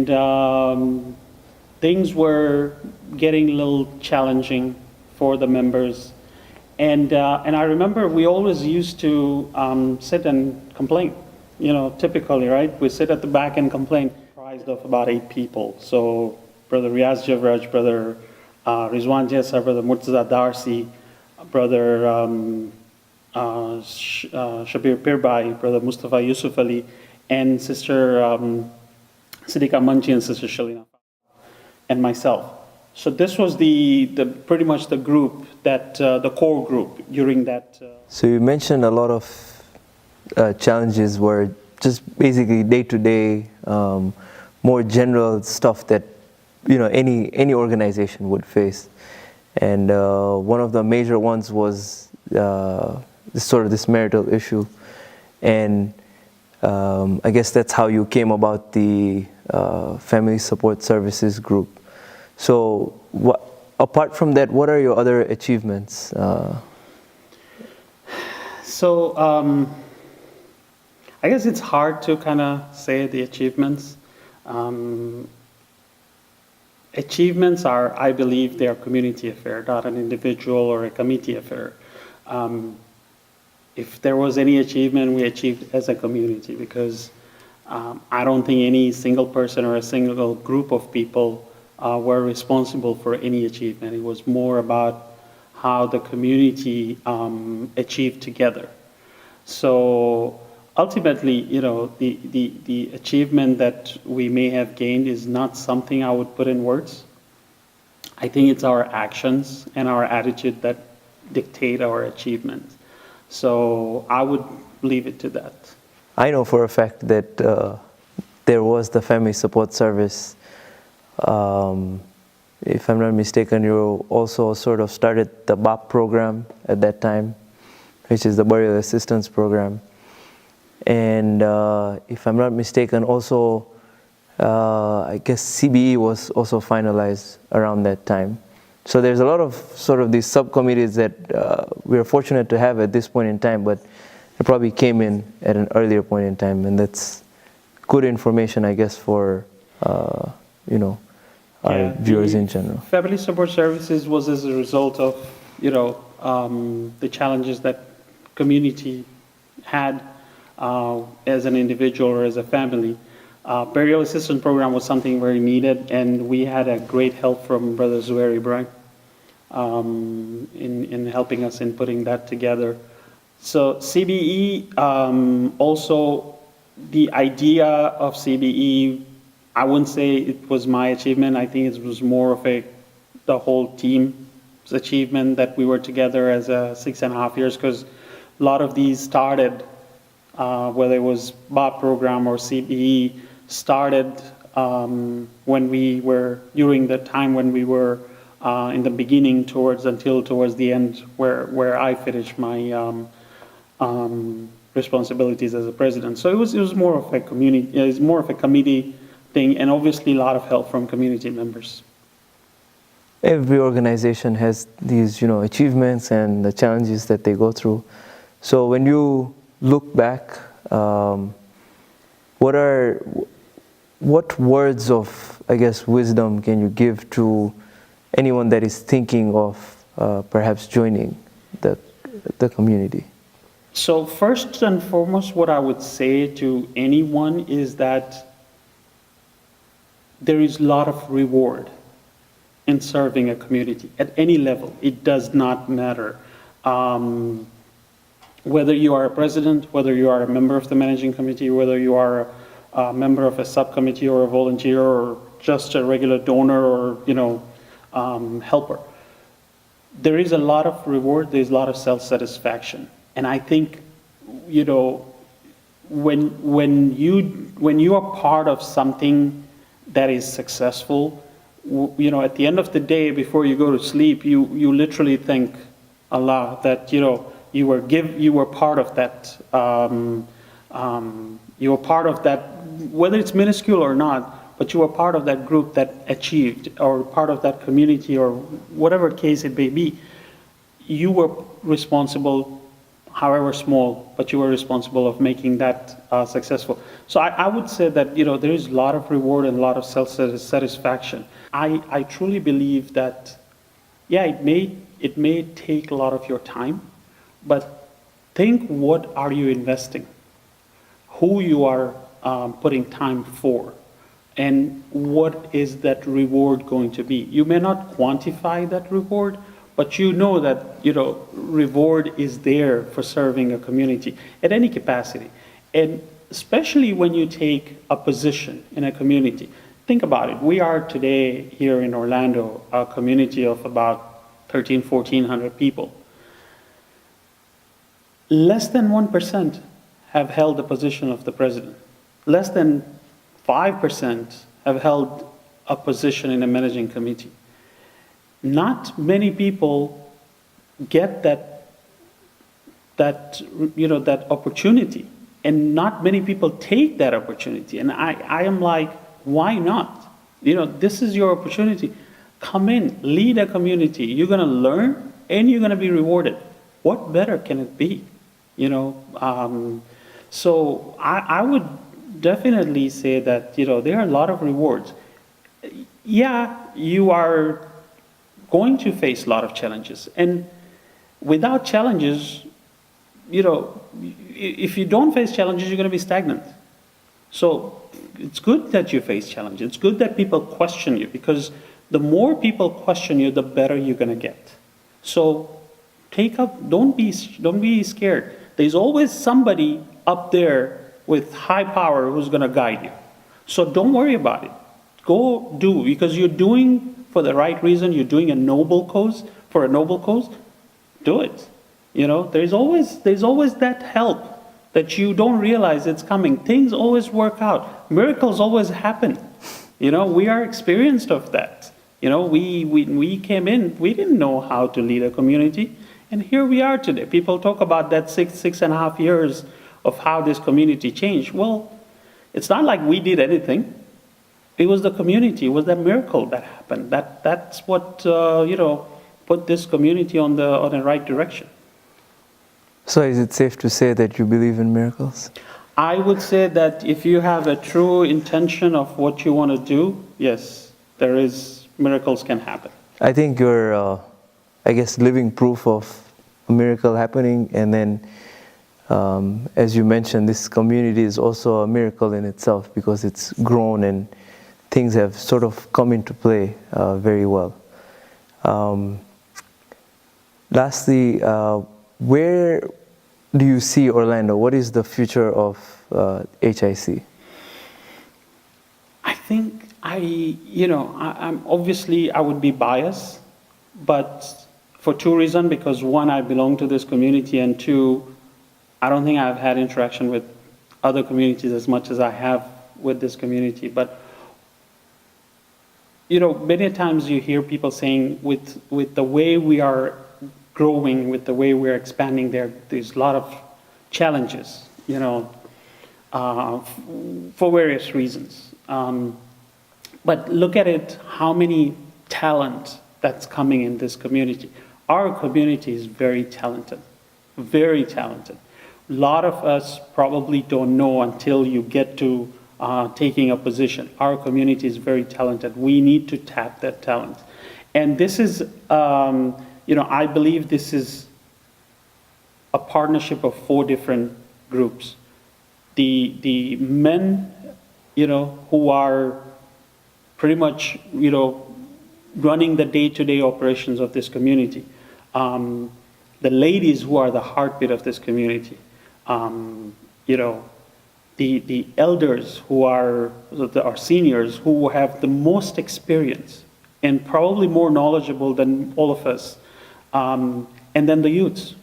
And things were getting a little challenging for the members. And I remember we always used to sit and complain, typically, right? We sit at the back and complain. Comprised of about 8 people. So Brother Riaz Javraj, Brother Rizwan Jessa, Brother Murtaza Darsi, Brother Shabir Pirbai, Brother Mustafa Yusuf Ali, and Sister Siddiqa Manji and Sister Shalina, and myself. So this was the pretty much the group that the core group during that. So you mentioned a lot of challenges were just basically day-to-day, more general stuff that any organization would face, and one of the major ones was this marital issue, and I guess that's how you came about the Family Support Services group. So apart from that, what are your other achievements? I guess it's hard to kind of say the achievements. Achievements are, I believe, they are community affair, not an individual or a committee affair. If there was any achievement, we achieved as a community, because I don't think any single person or a single group of people were responsible for any achievement. It was more about how the community achieved together. So ultimately, the achievement that we may have gained is not something I would put in words. I think it's our actions and our attitude that dictate our achievements. So I would leave it to that. I know for a fact that there was the Family Support Service. If I'm not mistaken, you also sort of started the BAP program at that time, which is the Burial Assistance Program. And if I'm not mistaken, also, I guess CBE was also finalized around that time. So there's a lot of sort of these subcommittees that we're fortunate to have at this point in time, but it probably came in at an earlier point in time, and that's good information, I guess, for our viewers in general. Family Support Services was as a result of the challenges that community had as an individual or as a family. Burial Assistance Program was something very needed, and we had a great help from Brother Zuhair Ibrahim in helping us in putting that together. So CBE, also the idea of CBE, I wouldn't say it was my achievement. I think it was more of the whole team's achievement that we were together as 6.5 years, because a lot of these started, whether it was BOP program or CBE, started when we were, during the time when we were in the beginning towards the end, where I finished my responsibilities as a president. So it was more of a community, it was more of a committee thing, and obviously a lot of help from community members. Every organization has these, achievements and the challenges that they go through. So when you look back, what words of, I guess, wisdom can you give to anyone that is thinking of perhaps joining the community? So first and foremost, what I would say to anyone is that there is a lot of reward in serving a community at any level. It does not matter. Whether you are a president, whether you are a member of the managing committee, whether you are a member of a subcommittee or a volunteer or just a regular donor or helper, there is a lot of reward, there's a lot of self-satisfaction. And I think, when you are part of something that is successful, at the end of the day, before you go to sleep, you literally thank Allah that you were part of that. You were part of that, whether it's minuscule or not, but you were part of that group that achieved, or part of that community, or whatever case it may be. You were responsible however small, but you were responsible of making that successful. So I would say that, there is a lot of reward and a lot of self-satisfaction. I truly believe that, yeah, it may take a lot of your time, but think, what are you investing? Who you are putting time for? And what is that reward going to be? You may not quantify that reward, but you know that, reward is there for serving a community at any capacity. And especially when you take a position in a community. Think about it. We are today here in Orlando, a community of about 1,400 people. Less than 1% have held the position of the president. Less than 5% have held a position in a managing committee. Not many people get that opportunity, and not many people take that opportunity. And I am like, why not? This is your opportunity. Come in, lead a community. You're going to learn and you're going to be rewarded. What better can it be? So I would definitely say that, there are a lot of rewards. Yeah, you are going to face a lot of challenges. And without challenges, if you don't face challenges, you're going to be stagnant. So it's good that you face challenges. It's good that people question you, because the more people question you, the better you're going to get. So don't be scared. There's always somebody up there with high power who's going to guide you. So don't worry about it. Go do, because you're doing for the right reason. You're doing a noble cause, for a noble cause. Do it. There's always that help that you don't realize it's coming. Things always work out. Miracles always happen. We are experienced of that. We came in, we didn't know how to lead a community, and here we are today. People talk about that 6.5 years of how this community changed. Well, it's not like we did anything. It was the community. It was that miracle that happened. That's what put this community on the right direction. So is it safe to say that you believe in miracles? I would say that if you have a true intention of what you want to do, yes, miracles can happen. I think you're, living proof of a miracle happening. And then, as you mentioned, this community is also a miracle in itself, because it's grown and things have sort of come into play very well. Lastly, where do you see Orlando? What is the future of HIC? I think I'm obviously, I would be biased, but for two reasons. Because one, I belong to this community, and two, I don't think I've had interaction with other communities as much as I have with this community. But many times you hear people saying, with the way we are growing, with the way we're expanding, there's a lot of challenges, for various reasons. But look at it, how many talent that's coming in this community. Our community is very talented, very talented. A lot of us probably don't know until you get to taking a position. Our community is very talented. We need to tap that talent. And this is, I believe this is a partnership of 4 different groups. The men, who are pretty much, running the day-to-day operations of this community. The ladies who are the heartbeat of this community. The elders who are our seniors, who have the most experience and probably more knowledgeable than all of us. And then the youths.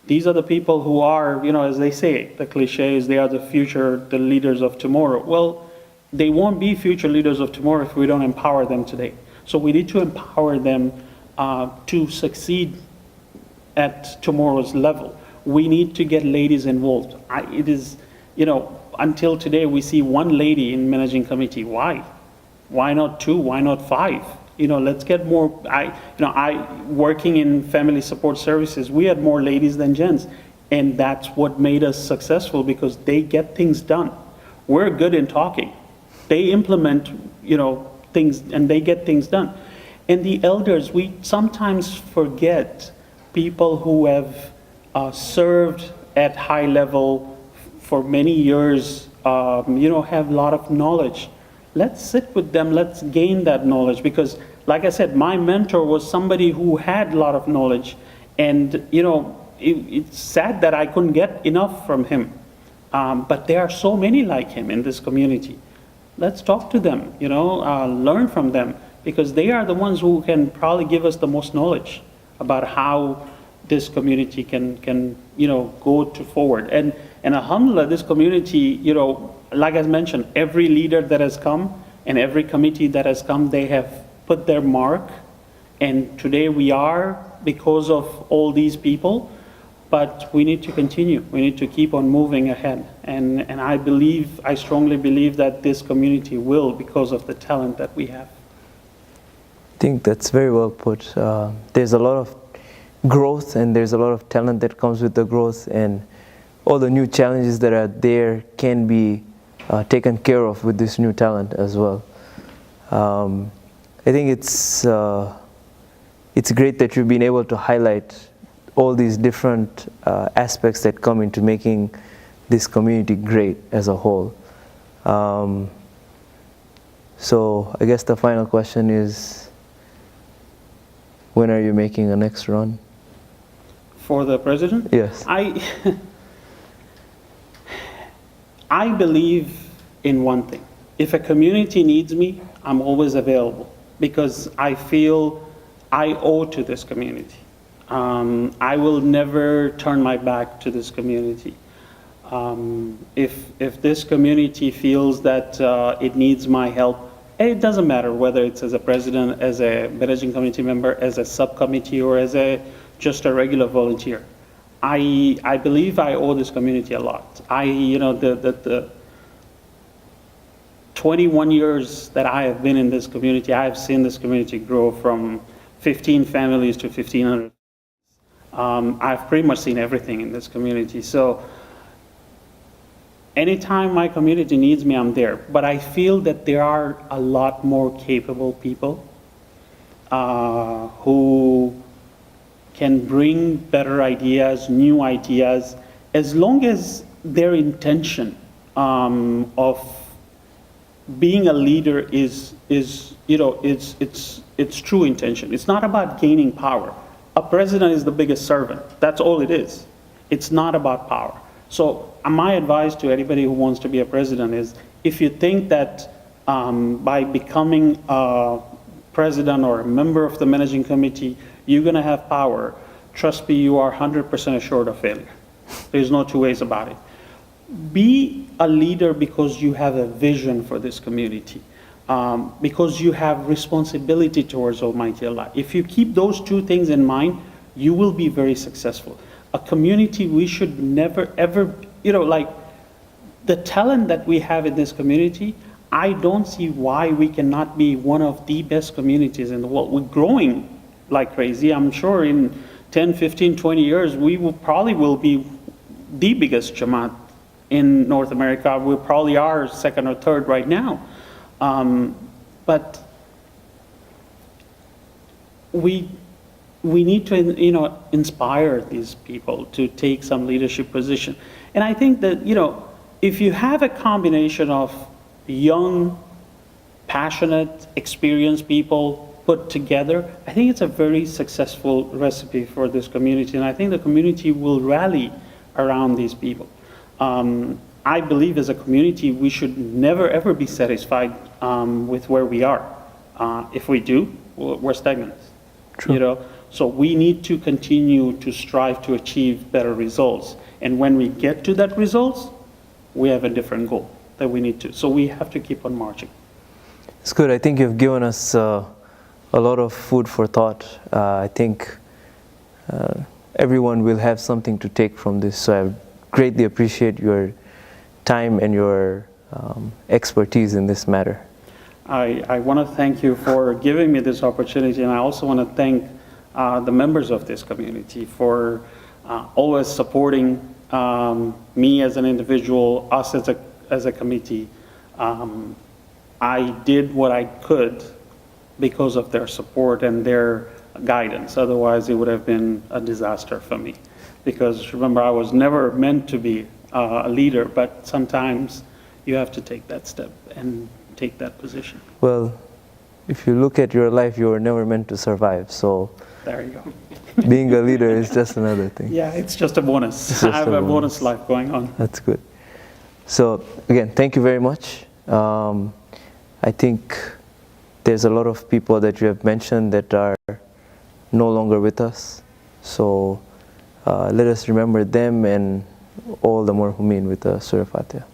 These are the people who are, as they say, the cliches, they are the future, the leaders of tomorrow. Well, they won't be future leaders of tomorrow if we don't empower them today. So we need to empower them to succeed at tomorrow's level. We need to get ladies involved. It is, until today we see 1 lady in managing committee. Why? Why not 2? Why not 5? Let's get more. I working in family support services, we had more ladies than gents. And that's what made us successful, because they get things done. We're good in talking. They implement, things, and they get things done. And the elders, we sometimes forget people who have served at high level for many years, have a lot of knowledge. Let's sit with them, let's gain that knowledge, because like I said, my mentor was somebody who had a lot of knowledge, and it's sad that I couldn't get enough from him. But there are so many like him in this community. Let's talk to them, learn from them, because they are the ones who can probably give us the most knowledge about how this community can go forward. And alhamdulillah, this community, like I mentioned, every leader that has come and every committee that has come, they have put their mark. And today we are because of all these people, but we need to continue. We need to keep on moving ahead. And I strongly believe that this community will, because of the talent that we have. I think that's very well put. There's a lot of growth, and there's a lot of talent that comes with the growth, and all the new challenges that are there can be taken care of with this new talent as well. I think it's great that you've been able to highlight all these different aspects that come into making this community great as a whole. So I guess the final question is, when are you making a next run? For the president? Yes. I believe in one thing. If a community needs me, I'm always available, because I feel I owe to this community. I will never turn my back to this community. If this community feels that it needs my help, it doesn't matter whether it's as a president, as a managing committee member, as a subcommittee, or as just a regular volunteer. I believe I owe this community a lot. The 21 years that I have been in this community, I have seen this community grow from 15 families to 1,500. I've pretty much seen everything in this community. So anytime my community needs me, I'm there. But I feel that there are a lot more capable people who can bring better ideas, new ideas, as long as their intention of being a leader is it's true intention. It's not about gaining power. A president is the biggest servant. That's all it is. It's not about power. So my advice to anybody who wants to be a president is, if you think that by becoming a president or a member of the managing committee, you're going to have power, trust me, you are 100% assured of failure. There's no two ways about it. Be a leader because you have a vision for this community, because you have responsibility towards Almighty Allah. If you keep those two things in mind, you will be very successful. A community, we should never ever, like the talent that we have in this community, I don't see why we cannot be one of the best communities in the world. We're growing like crazy. I'm sure in 10, 15, 20 years, we probably will be the biggest Jamaat in North America. We probably are second or third right now. But we need to, inspire these people to take some leadership position. And I think that, if you have a combination of young, passionate, experienced people put together, I think it's a very successful recipe for this community. And I think the community will rally around these people. I believe as a community, we should never ever be satisfied with where we are. If we do, we're stagnant. True. So we need to continue to strive to achieve better results. And when we get to that results, we have a different goal that we need to. So we have to keep on marching. It's good. I think you've given us a lot of food for thought. I think everyone will have something to take from this. So I greatly appreciate your time and your expertise in this matter. I want to thank you for giving me this opportunity, and I also want to thank the members of this community for always supporting me as an individual, us as a committee. I did what I could because of their support and their guidance. Otherwise, it would have been a disaster for me. Because remember, I was never meant to be a leader, but sometimes you have to take that step and take that position. Well, if you look at your life, you were never meant to survive. So There you go. being a leader is just another thing. Yeah, it's just a bonus. It's just I have a a bonus bonus. life going on. That's good. So again, thank you very much. I think there's a lot of people that you have mentioned that are no longer with us. So let us remember them and all the marhumin with the Surah Fatiha.